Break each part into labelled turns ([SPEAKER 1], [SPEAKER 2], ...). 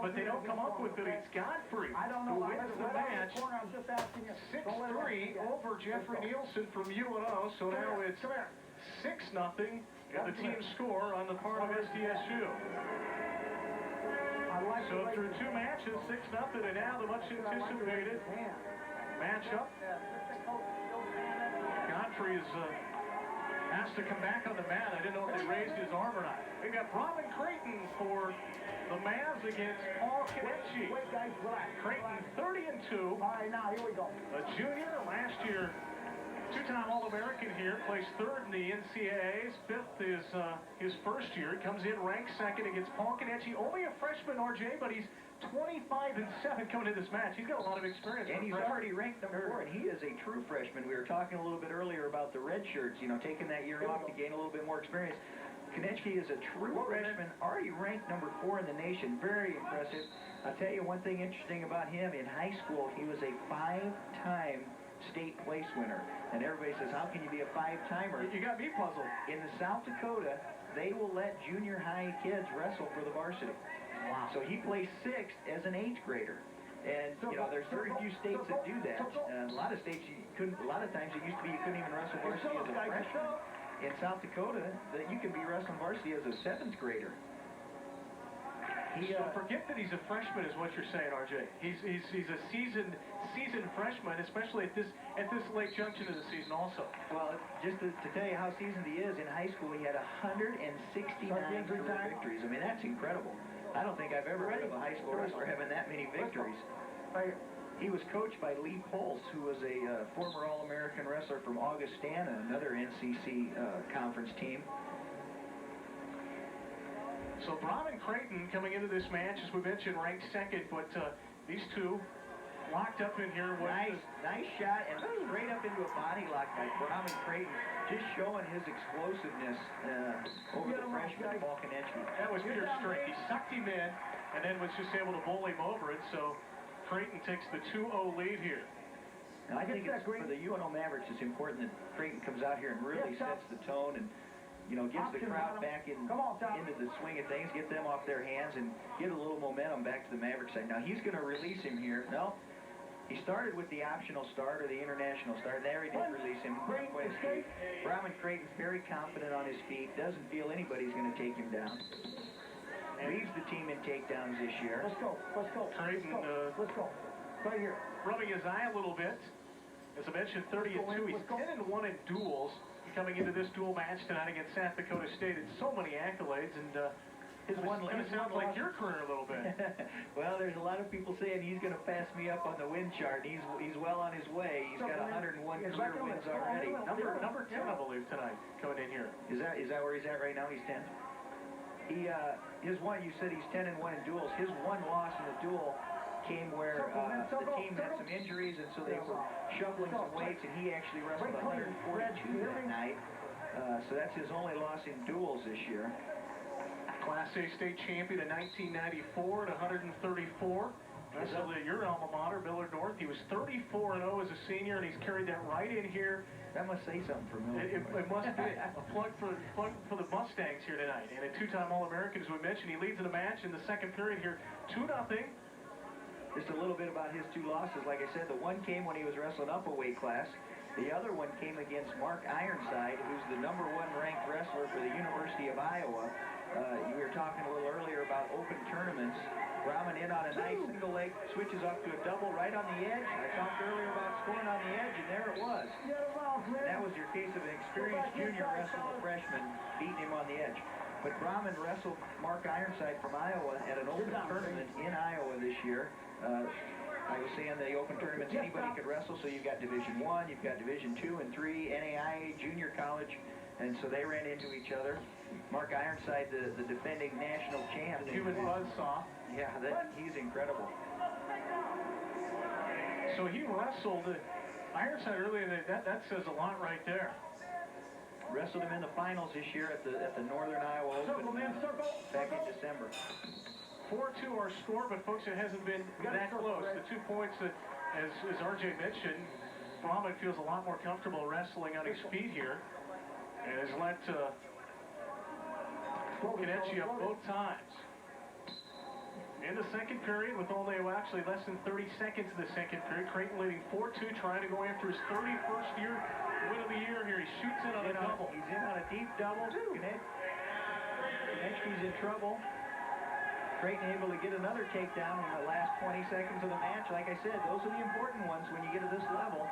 [SPEAKER 1] but they don't come up with it. It's Godfrey who wins the match 6-3 over Jeffrey Nielsen from UNO. So now it's 6-0 and the team score on the part of SDSU. So through 2 matches, 6-0, and now the much anticipated matchup. Godfrey is has to come back on the mat. I didn't know if they raised his arm or not. We've got Braumon Creighton for the Mavs against Konechne. Creighton 30-2.
[SPEAKER 2] All right, now here we go.
[SPEAKER 1] A junior last year. 2-time All-American here, plays 3rd in the NCAAs. 5th is his first year. He comes in ranked 2nd against Konechne. Only a freshman, RJ, but he's 25-7 coming into this match. He's got a lot of experience.
[SPEAKER 3] And he's already ranked number 4, and he is a true freshman. We were talking a little bit earlier about the red shirts, you know, taking that year off to gain a little bit more experience. Konechne is a true freshman, already ranked number 4 in the nation. Very impressive. I'll tell you one thing interesting about him. In high school, he was a 5-time state place winner. And everybody says, how can you be a 5-timer?
[SPEAKER 1] You got me puzzled.
[SPEAKER 3] In the South Dakota, they will let junior high kids wrestle for the varsity.
[SPEAKER 1] Wow.
[SPEAKER 3] So he placed 6th as an 8th grader. And, you know, there's very few states that do that. A lot of states you couldn't, a lot of times it used to be you couldn't even wrestle varsity as a freshman. In South Dakota, that you can be wrestling varsity as a 7th grader.
[SPEAKER 1] So forget that he's a freshman is what you're saying, RJ. He's a seasoned freshman, especially at this late junction of the season also.
[SPEAKER 3] Well, just to tell you how seasoned he is, in high school he had 169 career victories. I mean, that's incredible. I don't think I've ever heard of a high school wrestler having that many victories. He was coached by Lee Pulse, who was a former All-American wrestler from Augustana, another NCC conference team.
[SPEAKER 1] So Braumon Creighton coming into this match, as we mentioned, ranked 2nd, but these two locked up in here.
[SPEAKER 3] Nice shot, and straight up into a body lock by Braumon Creighton, just showing his explosiveness over the freshman Konechne.
[SPEAKER 1] That was pure strength. He sucked him in, and then was just able to bowl him over it. So Creighton takes the 2-0 lead here.
[SPEAKER 3] And I think it's, for the UNO Mavericks, it's important that Creighton comes out here and really sets the tone and, you know, gets the crowd back into the swing of things, get them off their hands, and get a little momentum back to the Maverick side. Now, he's going to release him here. No, he started with the optional start or the international start. There he didn't release him. Braumon Creighton's very confident on his feet, doesn't feel anybody's going to take him down. Leads the team in takedowns this year.
[SPEAKER 2] Let's go.
[SPEAKER 1] Creighton,
[SPEAKER 2] let's go. Right here.
[SPEAKER 1] Rubbing his eye a little bit. As I mentioned, 30-2. He's 10-1 in duels. Coming into this dual match tonight against South Dakota State. It's so many accolades, and his one sounds like your career a little bit.
[SPEAKER 3] Well, there's a lot of people saying he's going to pass me up on the win chart. He's well on his way. He's got 101 career wins already.
[SPEAKER 1] Number 10, I believe, tonight coming in here.
[SPEAKER 3] Is that where he's at right now? He's 10. His one. You said he's 10-1 in duels. His one loss in the duel came where the team had some injuries, and so they were shuffling some weights, and he actually wrestled 142 that night. So that's his only loss in duels this year.
[SPEAKER 1] Class A state champion in 1994 at 134. Wrestled at your alma mater, Millard North. He was 34-0 as a senior, and he's carried that right in here.
[SPEAKER 3] That must say something for Millard.
[SPEAKER 1] It must be a plug for the Mustangs here tonight. And a 2-time All-American, as we mentioned. He leads in the match in the second period here, 2-0.
[SPEAKER 3] Just a little bit about his 2 losses. Like I said, the one came when he was wrestling up a weight class. The other one came against Mark Ironside, who's the #1 ranked wrestler for the University of Iowa. We were talking a little earlier about open tournaments. Braumon in on a nice single leg, switches up to a double right on the edge. I talked earlier about scoring on the edge, and there it was. That was your case of an experienced junior wrestling a freshman, beating him on the edge. But Braumon wrestled Mark Ironside from Iowa at an open tournament in Iowa this year. I was saying the open tournaments, anybody could wrestle, so you've got Division I, you've got Division II and III, NAIA, junior college, and so they ran into each other. Mark Ironside, the defending national champ.
[SPEAKER 1] Human buzzsaw.
[SPEAKER 3] Yeah, he's incredible.
[SPEAKER 1] So he wrestled Ironside earlier. That says a lot right there.
[SPEAKER 3] Wrestled him in the finals this year at the Northern Iowa Open back in December.
[SPEAKER 1] 4-2 our score, but folks, it hasn't been that close. The 2 points that, as RJ mentioned, Braumon feels a lot more comfortable wrestling on his feet here, and has let Konechne up both times. In the second period, with only actually less than 30 seconds in the second period, Creighton leading 4-2, trying to go after his 31st year win of the year here. He shoots in on a double.
[SPEAKER 3] He's in on a deep double. Konechne's in trouble. Creighton able to get another takedown in the last 20 seconds of the match. Like I said, those are the important ones when you get to this level.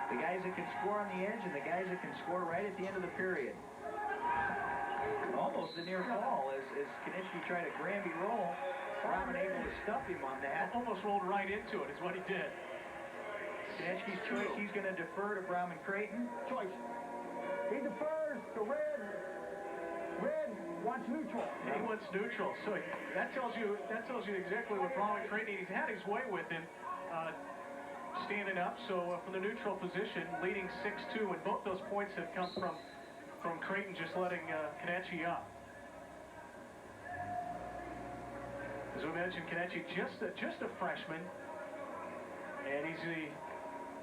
[SPEAKER 3] The guys that can score on the edge and the guys that can score right at the end of the period. Almost a near fall as Konechne tried a Granby roll. Braumon able to stuff him on that.
[SPEAKER 1] Almost rolled right into it is what he did.
[SPEAKER 3] Konechne's choice, he's going to defer to Braumon Creighton.
[SPEAKER 2] Choice. He defers to Red. Red wants neutral.
[SPEAKER 1] He wants neutral. So that tells you exactly what Braumon Creighton, he's had his way with him standing up. So from the neutral position, leading 6-2, and both those points have come from Creighton just letting Konechne up. As we mentioned, Konechne just a freshman, and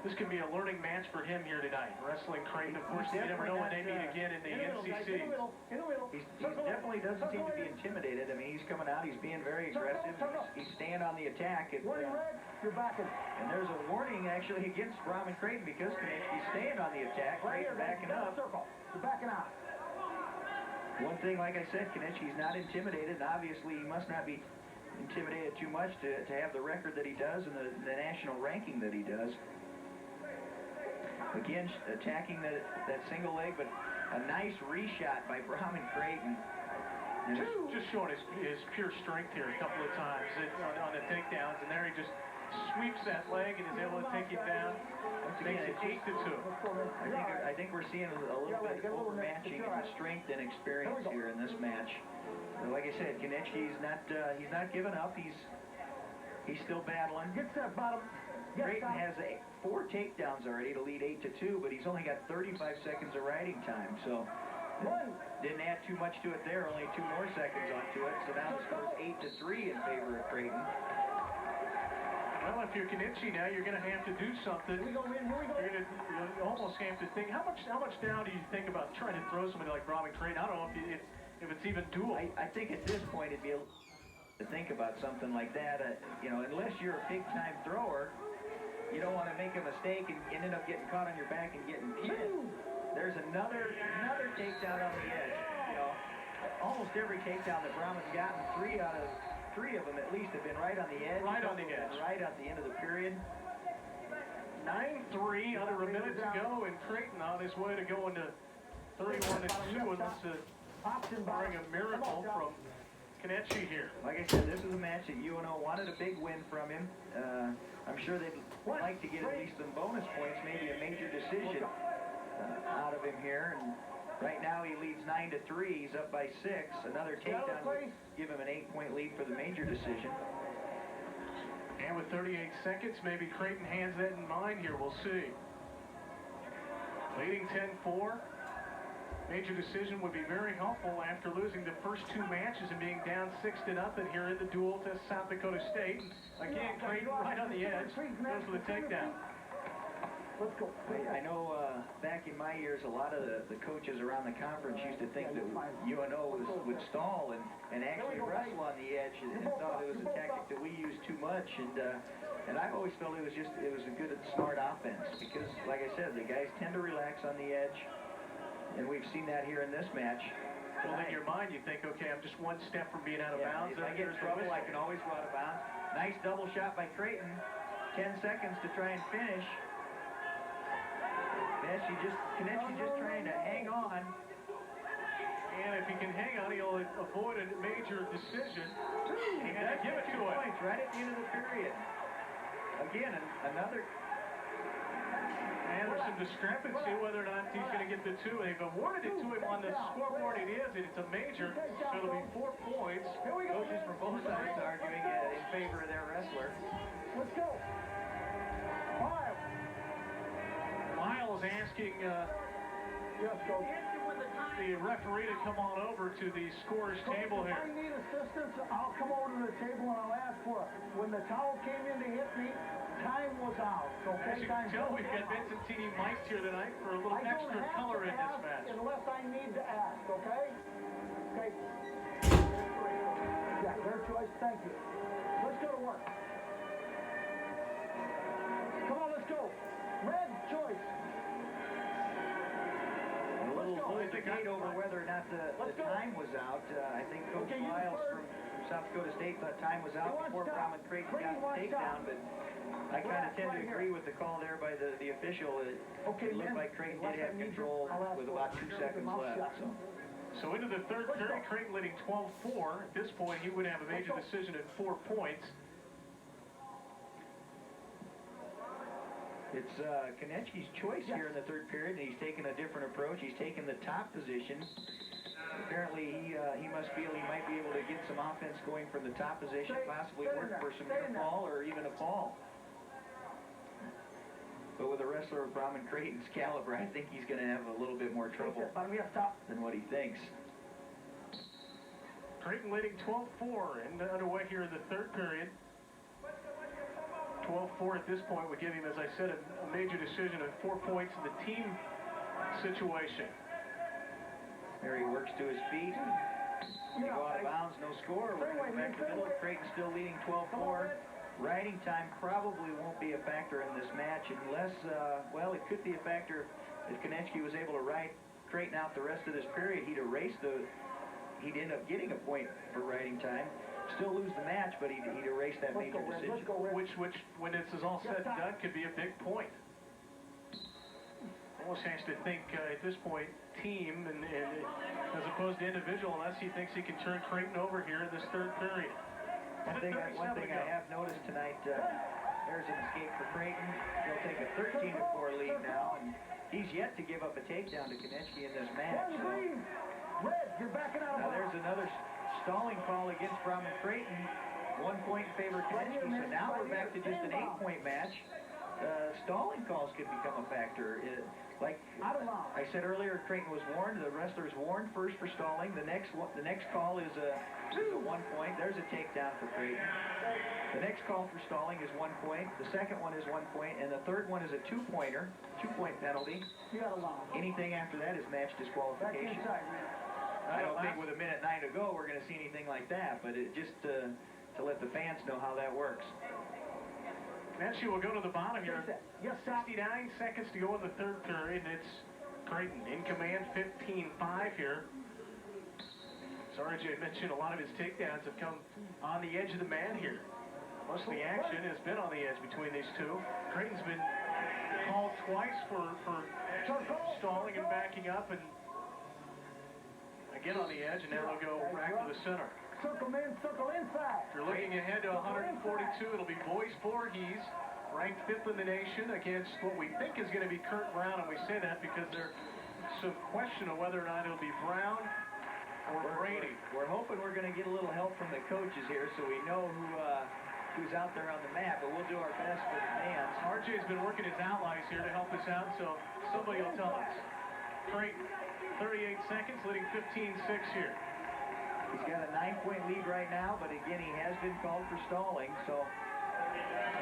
[SPEAKER 1] this could be a learning match for him here tonight. Wrestling Creighton, of course, you never know when they meet again in the NCC.
[SPEAKER 3] He definitely doesn't seem to be intimidated. I mean, he's coming out, he's being very aggressive, he's staying on the attack.
[SPEAKER 2] Warning, Red, you're backing.
[SPEAKER 3] And there's a warning actually against Braumon Creighton because Konechne's staying on the attack, Creighton backing up.
[SPEAKER 2] You're backing out.
[SPEAKER 3] One thing, like I said, Konechne's not intimidated, and obviously he must not be intimidated too much to have the record that he does and the national ranking that he does. Again, attacking that single leg, but a nice reshot by Braumon Creighton.
[SPEAKER 1] Just showing his pure strength here a couple of times on the takedowns, and there he just sweeps that leg and is able to take it down. Makes it 8-2.
[SPEAKER 3] I think we're seeing a little bit of overmatching in strength and experience here in this match. Like I said, Konechne, he's not giving up. He's still battling.
[SPEAKER 2] Gets that bottom.
[SPEAKER 3] Creighton has 4 takedowns already to lead 8-2, but he's only got 35 seconds of riding time. So didn't add too much to it there. Only 2 more seconds onto it. So now the score's 8-3 in favor of Creighton.
[SPEAKER 1] Well, if you're Konechne now, you're going to have to do something.
[SPEAKER 2] Here we go, Red. Here we go.
[SPEAKER 1] You almost have to think. How much down do you think about trying to throw somebody like Braumon Creighton? I don't know if it's even doable.
[SPEAKER 3] I think at this point it'd be to think about something like that. Unless you're a big-time thrower, you don't want to make a mistake and end up getting caught on your back and getting pinned. There's another takedown on the edge. Almost every takedown that Braumon's gotten, 3 of them at least have been right on the edge.
[SPEAKER 1] Right on the edge.
[SPEAKER 3] Right at the end of the period.
[SPEAKER 1] 9-3, under a minute to go, and Creighton on his way to going to 31-2, unless barring a miracle from Konechne here.
[SPEAKER 3] Like I said, this is a match that UNO wanted a big win from him. I'm sure they'd like to get at least some bonus points, maybe a major decision out of him here. And right now he leads 9-3. He's up by 6. Another takedown would give him an 8-point lead for the major decision.
[SPEAKER 1] And with 38 seconds, maybe Creighton has that in mind here. We'll see. Leading 10-4. Major decision would be very helpful after losing the first 2 matches and being down 6-0 here in the duel to South Dakota State. Again, Creighton right on the edge, goes for the takedown.
[SPEAKER 2] Let's go.
[SPEAKER 3] I know back in my years, a lot of the coaches around the conference used to think that UNO would stall and actually wrestle on the edge and thought it was a tactic that we used too much. And I've always felt it was a good and smart offense because, like I said, the guys tend to relax on the edge. And we've seen that here in this match.
[SPEAKER 1] Well, in your mind, you think, okay, I'm just 1 step from being out of bounds.
[SPEAKER 3] If I get in trouble, I can always go out of bounds. Nice double shot by Creighton. 10 seconds to try and finish. Konechne just trying to hang on.
[SPEAKER 1] And if he can hang on, he'll avoid a major decision.
[SPEAKER 3] He
[SPEAKER 1] And
[SPEAKER 3] does
[SPEAKER 1] give it to him.
[SPEAKER 3] points right at the end of the period. Again, another.
[SPEAKER 1] And there's some discrepancy whether or not he's going to get the 2. They've awarded it to him on the scoreboard. It is, and it's a major, so it'll be 4 points.
[SPEAKER 3] Coaches from both sides arguing in favor of their wrestler.
[SPEAKER 2] Let's go.
[SPEAKER 1] Miles asking
[SPEAKER 2] Yes, Coach.
[SPEAKER 1] the referee to come on over to the scorer's table
[SPEAKER 2] If I
[SPEAKER 1] here.
[SPEAKER 2] need assistance, I'll come over to the table and I'll ask for it. When the towel came in to hit me, time was out.
[SPEAKER 1] As you can tell, we've got Vincentini mic'd here tonight for a little extra color in this match.
[SPEAKER 2] Unless I need to ask, okay? Okay. Yeah, their choice. Thank you. go to work. Come on, let's go. Red choice.
[SPEAKER 3] A little debate over whether or not the time was out. I think Coach Lyles from South Dakota State thought time was out before Braumon Creighton got the takedown, but I kind of tend to agree with the call there by the official. It looked like Creighton did have control with about 2 seconds left.
[SPEAKER 1] So into the third period, Creighton leading 12-4. At this point, he would have a major decision at 4 points.
[SPEAKER 3] It's Konechne's choice here in the third period, and he's taken a different approach. He's taken the top position. Apparently, he must feel he might be able to get some offense going from the top position, possibly work for some near fall or even a fall. But with a wrestler of Braumon Creighton's caliber, I think he's going to have a little bit more trouble than what he thinks.
[SPEAKER 1] Creighton leading 12-4 and underway here in the third period. 12-4 at this point would give him, as I said, a major decision of 4 points in the team situation.
[SPEAKER 3] There he works to his feet. They go out of bounds, no score. We're going back to the middle. Creighton still leading 12-4. Riding time probably won't be a factor in this match unless, well, it could be a factor if Konechne was able to ride Creighton out the rest of this period. He'd end up getting a point for riding time. Still lose the match, but he'd erase that major decision.
[SPEAKER 1] Which, when this is all said and done, could be a big point. Almost has to think at this point team and as opposed to individual, unless he thinks he can turn Creighton over here in this third period.
[SPEAKER 3] One thing I have noticed tonight, there's an escape for Creighton. They'll take a 13-4 lead now, and he's yet to give up a takedown to Konechne in this match. So. Now there's another stalling call against Braumon Creighton. 1 point in favor of Konechne, so now we're back to just an 8-point match. Stalling calls could become a factor. Like I said earlier, Creighton was warned. The wrestler is warned first for stalling. The next call is a 1 point. There's a takedown for Creighton. The next call for stalling is 1 point. The second one is 1 point, and the third one is a 2-pointer, 2-point penalty. Anything after that is match disqualification. I don't think with 1:09 to go we're going to see anything like that, but it just to let the fans know how that works.
[SPEAKER 1] Konechne will go to the bottom here. 69 seconds to go in the third period, and it's Creighton in command, 15-5 here. As RJ mentioned, a lot of his takedowns have come on the edge of the mat here. Most of the action has been on the edge between these two. Creighton's been called twice for stalling and backing up, and again on the edge, and now they'll go back to the center.
[SPEAKER 2] Circle in, circle inside.
[SPEAKER 1] If you're looking ahead to 142, it'll be boys Voorhees, ranked 5th in the nation, against what we think is going to be Kurt Brown, and we say that because there's some question of whether or not it'll be Brown or Brady.
[SPEAKER 3] We're hoping we're going to get a little help from the coaches here, so we know who's out there on the map, but we'll do our best for the fans.
[SPEAKER 1] RJ's been working his outliers here to help us out, so somebody will tell us. Creighton, 38 seconds, leading 15-6 here.
[SPEAKER 3] He's got a 9-point lead right now, but again, he has been called for stalling, so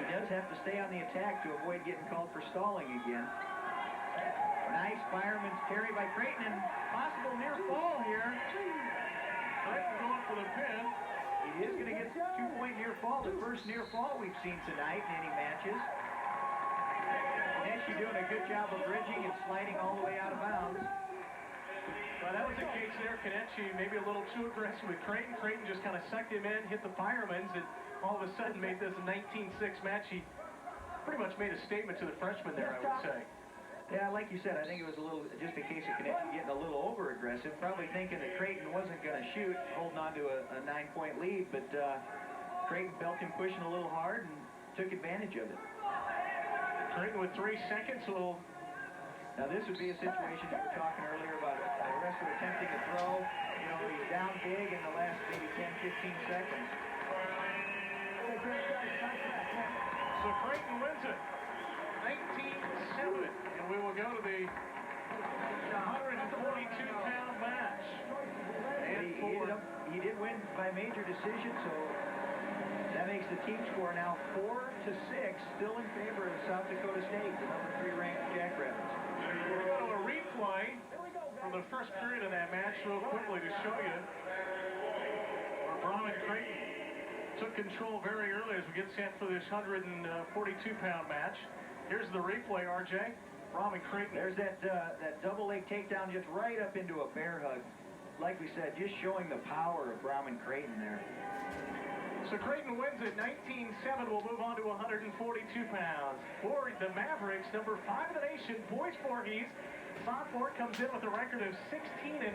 [SPEAKER 3] he does have to stay on the attack to avoid getting called for stalling again. Nice fireman's carry by Creighton, and possible near fall here.
[SPEAKER 1] Creighton going for the pin.
[SPEAKER 3] He is going to get a 2-point near fall, the first near fall we've seen tonight in any matches. Konechne doing a good job of bridging and sliding all the way out of bounds.
[SPEAKER 1] Well, that was the case there. Konechne maybe a little too aggressive with Creighton. Creighton just kind of sucked him in, hit the firemen's, and all of a sudden made this a 19-6 match. He pretty much made a statement to the freshman there, I would say.
[SPEAKER 3] Yeah, like you said, I think it was just a case of Konechne getting a little over-aggressive, probably thinking that Creighton wasn't going to shoot, holding on to a 9-point lead, but Creighton felt him pushing a little hard and took advantage of it.
[SPEAKER 1] Creighton with 3 seconds will...
[SPEAKER 3] Now this would be a situation we were talking earlier about a wrestler attempting to throw. You know, he's down big in the last maybe 10-15 seconds.
[SPEAKER 1] So Creighton wins it, 19-7, and we will go to the 142-pound match. And
[SPEAKER 3] he did win by major decision, so that makes the team score now 4-6, still in favor of South Dakota State, the number 3 ranked Jackrabbits.
[SPEAKER 1] We'll go to a replay from the first period of that match real quickly to show you where Braumon Creighton took control very early as we get set for this 142-pound match. Here's the replay, RJ. Braumon Creighton.
[SPEAKER 3] There's that double leg takedown just right up into a bear hug. Like we said, just showing the power of Braumon Creighton there.
[SPEAKER 1] So Creighton wins it 19-7. We'll move on to 142 pounds. For the Mavericks, number 5 in the nation, boys Voorhees. Southport comes in with a record of 16-5.